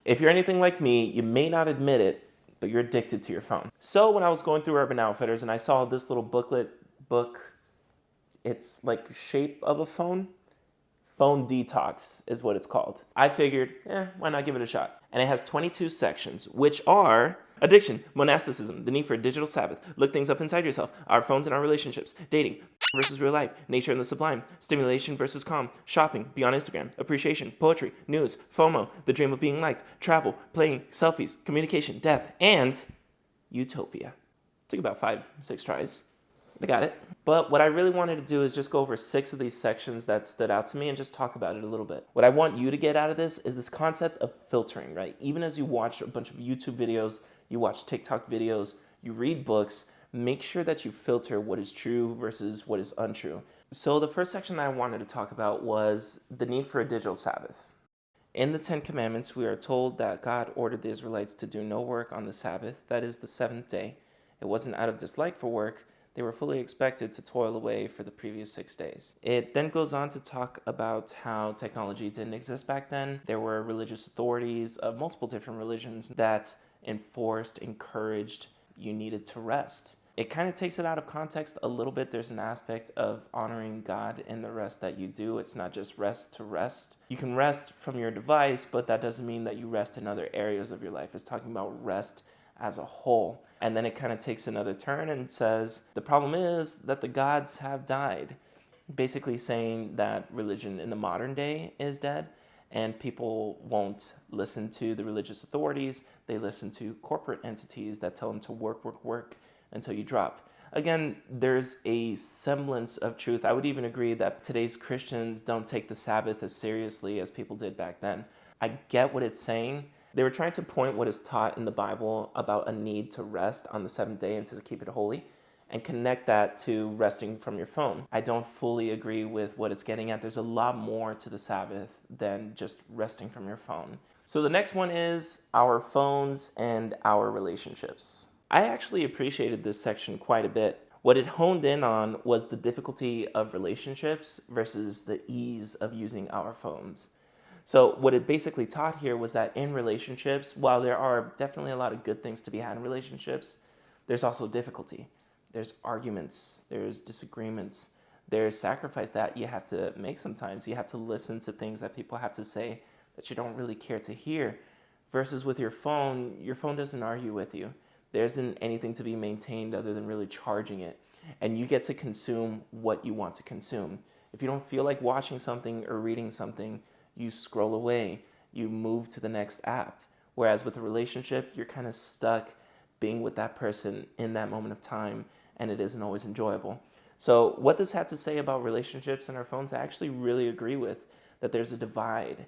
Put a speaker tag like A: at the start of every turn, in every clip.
A: If you're anything like me, you may not admit it, but you're addicted to your phone. So when I was going through Urban Outfitters and I saw this little book, it's like shape of a phone. Phone Detox is what it's called. I figured, why not give it a shot? And it has 22 sections, which are addiction, monasticism, the need for a digital Sabbath, look things up inside yourself, our phones and our relationships, dating versus real life, nature and the sublime, stimulation versus calm, shopping, beyond Instagram, appreciation, poetry, news, FOMO, the dream of being liked, travel, playing, selfies, communication, death, and utopia. Took about 5-6 tries. I got it. But what I really wanted to do is just go over 6 of these sections that stood out to me and just talk about it a little bit. What I want you to get out of this is this concept of filtering, right? Even as you watch a bunch of YouTube videos, you watch TikTok videos, you read books, make sure that you filter what is true versus what is untrue. So the first section I wanted to talk about was the need for a digital Sabbath. In the 10 Commandments, we are told that God ordered the Israelites to do no work on the Sabbath, that is the 7th day. It wasn't out of dislike for work. They were fully expected to toil away for the previous 6 days. It then goes on to talk about how technology didn't exist back then. There were religious authorities of multiple different religions that enforced, encouraged, you needed to rest. It kind of takes it out of context a little bit. There's an aspect of honoring God in the rest that you do. It's not just rest to rest. You can rest from your device, but that doesn't mean that you rest in other areas of your life. It's talking about rest as a whole. And then it kind of takes another turn and says, the problem is that the gods have died. Basically saying that religion in the modern day is dead and people won't listen to the religious authorities. They listen to corporate entities that tell them to work until you drop. Again, there's a semblance of truth. I would even agree that today's Christians don't take the Sabbath as seriously as people did back then. I get what it's saying. They were trying to point what is taught in the Bible about a need to rest on the 7th day and to keep it holy and connect that to resting from your phone. I don't fully agree with what it's getting at. There's a lot more to the Sabbath than just resting from your phone. So the next one is our phones and our relationships. I actually appreciated this section quite a bit. What it honed in on was the difficulty of relationships versus the ease of using our phones. So what it basically taught here was that in relationships, while there are definitely a lot of good things to be had in relationships, there's also difficulty. There's arguments, there's disagreements, there's sacrifice that you have to make sometimes. You have to listen to things that people have to say that you don't really care to hear. Versus with your phone doesn't argue with you. There isn't anything to be maintained other than really charging it. And you get to consume what you want to consume. If you don't feel like watching something or reading something, you scroll away, you move to the next app. Whereas with a relationship, you're kind of stuck being with that person in that moment of time, and it isn't always enjoyable. So what this had to say about relationships and our phones, I actually really agree with, that there's a divide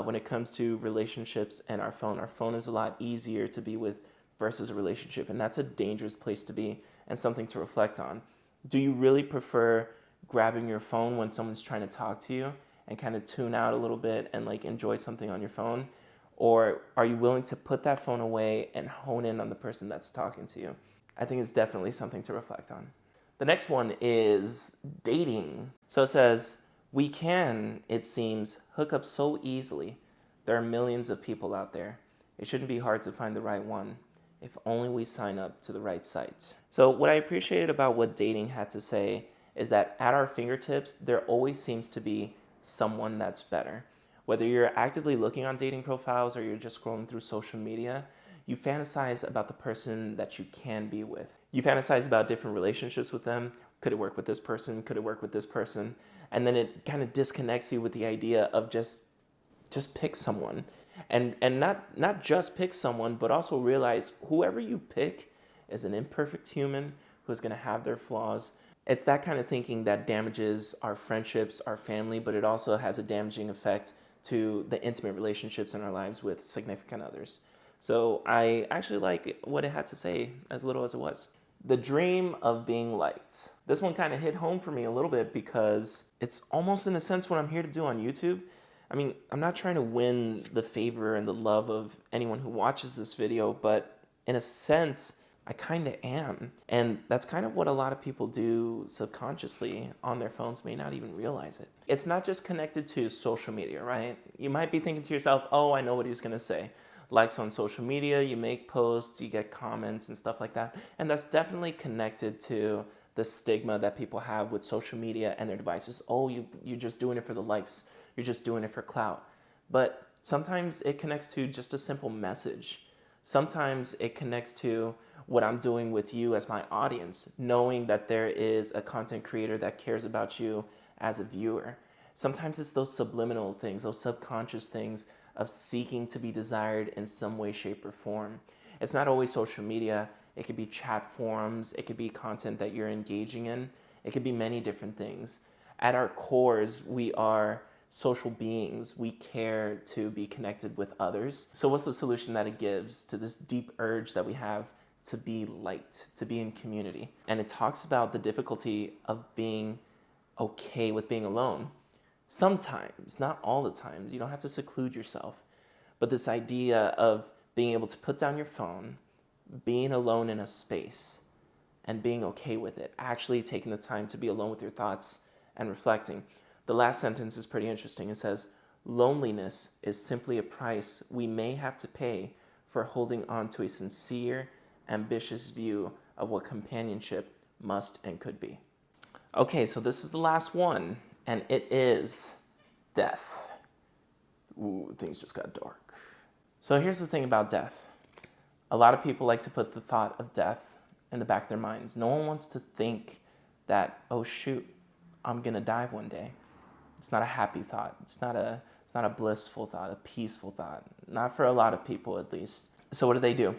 A: when it comes to relationships and our phone. Our phone is a lot easier to be with versus a relationship, and that's a dangerous place to be and something to reflect on. Do you really prefer grabbing your phone when someone's trying to talk to you and kind of tune out a little bit and like enjoy something on your phone? Or are you willing to put that phone away and hone in on the person that's talking to you? I think it's definitely something to reflect on. The next one is dating. So it says, we can, it seems, hook up so easily. There are millions of people out there. It shouldn't be hard to find the right one if only we sign up to the right sites. So what I appreciated about what dating had to say is that at our fingertips, there always seems to be someone that's better. Whether you're actively looking on dating profiles or you're just scrolling through social media, you fantasize about the person that you can be with. You fantasize about different relationships with them. Could it work with this person? Could it work with this person? And then it kind of disconnects you with the idea of just pick someone. And not just pick someone, but also realize whoever you pick is an imperfect human who's going to have their flaws. It's that kind of thinking that damages our friendships, our family, but it also has a damaging effect to the intimate relationships in our lives with significant others. So I actually like what it had to say, as little as it was. The dream of being liked. This one kind of hit home for me a little bit because it's almost in a sense what I'm here to do on YouTube. I mean, I'm not trying to win the favor and the love of anyone who watches this video, but in a sense, I kind of am. And that's kind of what a lot of people do subconsciously on their phones, may not even realize it. It's not just connected to social media, right? You might be thinking to yourself, oh, I know what he's going to say. likes on social media, you make posts, you get comments and stuff like that. And that's definitely connected to the stigma that people have with social media and their devices. Oh, you're just doing it for the likes. You're just doing it for clout. But sometimes it connects to just a simple message. Sometimes it connects to what I'm doing with you as my audience, knowing that there is a content creator that cares about you as a viewer. Sometimes it's those subliminal things, those subconscious things of seeking to be desired in some way, shape, or form. It's not always social media. It could be chat forums. It could be content that you're engaging in. It could be many different things. At our cores, we are social beings. We care to be connected with others. So what's the solution that it gives to this deep urge that we have to be light, to be in community? And it talks about the difficulty of being okay with being alone. Sometimes, not all the times, you don't have to seclude yourself. But this idea of being able to put down your phone, being alone in a space, and being okay with it, actually taking the time to be alone with your thoughts and reflecting. The last sentence is pretty interesting. It says, loneliness is simply a price we may have to pay for holding on to a sincere, ambitious view of what companionship must and could be. Okay, so this is the last one, and it is death. Ooh, things just got dark. So here's the thing about death. A lot of people like to put the thought of death in the back of their minds. No one wants to think that, oh shoot, I'm gonna die one day. It's not a happy thought. It's not a blissful thought, a peaceful thought. Not for a lot of people, at least. So what do?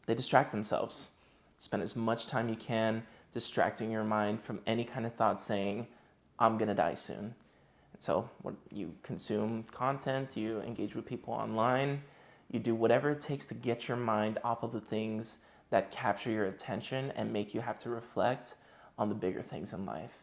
A: They distract themselves. Spend as much time you can distracting your mind from any kind of thought saying, I'm gonna die soon. And so you consume content, you engage with people online, you do whatever it takes to get your mind off of the things that capture your attention and make you have to reflect on the bigger things in life.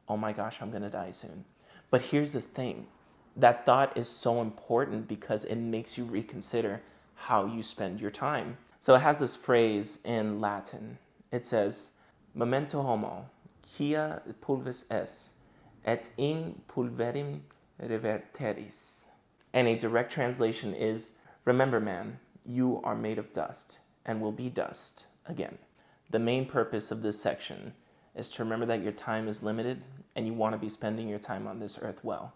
A: Oh my gosh, I'm gonna die soon. But here's the thing, that thought is so important because it makes you reconsider how you spend your time. So it has this phrase in Latin. It says, memento homo, quia pulvis es, et in pulverim reverteris. And a direct translation is, remember man, you are made of dust and will be dust again. The main purpose of this section is to remember that your time is limited and you want to be spending your time on this earth well.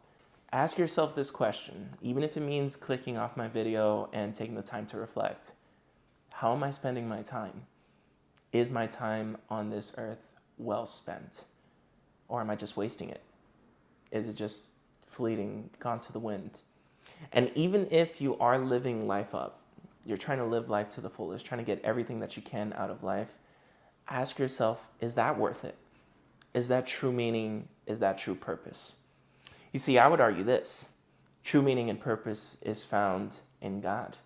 A: Ask yourself this question, even if it means clicking off my video and taking the time to reflect. How am I spending my time? Is my time on this earth well spent? Or am I just wasting it? Is it just fleeting, gone to the wind? And even if you are living life up, you're trying to live life to the fullest, trying to get everything that you can out of life, ask yourself, is that worth it? Is that true meaning? Is that true purpose? You see, I would argue this. True meaning and purpose is found in God.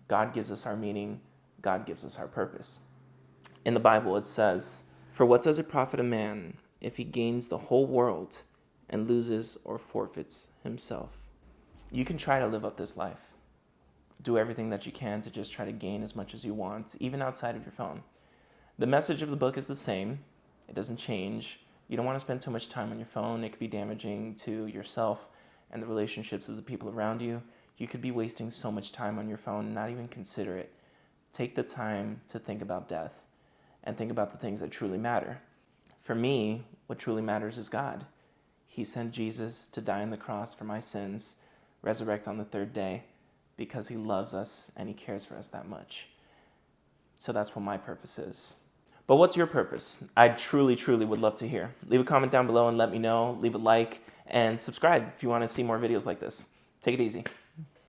A: God gives us our meaning. God gives us our purpose. In the Bible, it says, for what does it profit a man if he gains the whole world and loses or forfeits himself? You can try to live up this life. Do everything that you can to just try to gain as much as you want, even outside of your phone. The message of the book is the same. It doesn't change. You don't want to spend too much time on your phone. It could be damaging to yourself and the relationships of the people around you. You could be wasting so much time on your phone and not even consider it. Take the time to think about death and think about the things that truly matter. For me, what truly matters is God. He sent Jesus to die on the cross for my sins, resurrect on the third day, because he loves us and he cares for us that much. So that's what my purpose is. But what's your purpose? I truly, truly would love to hear. Leave a comment down below and let me know. Leave a like and subscribe if you want to see more videos like this. Take it easy.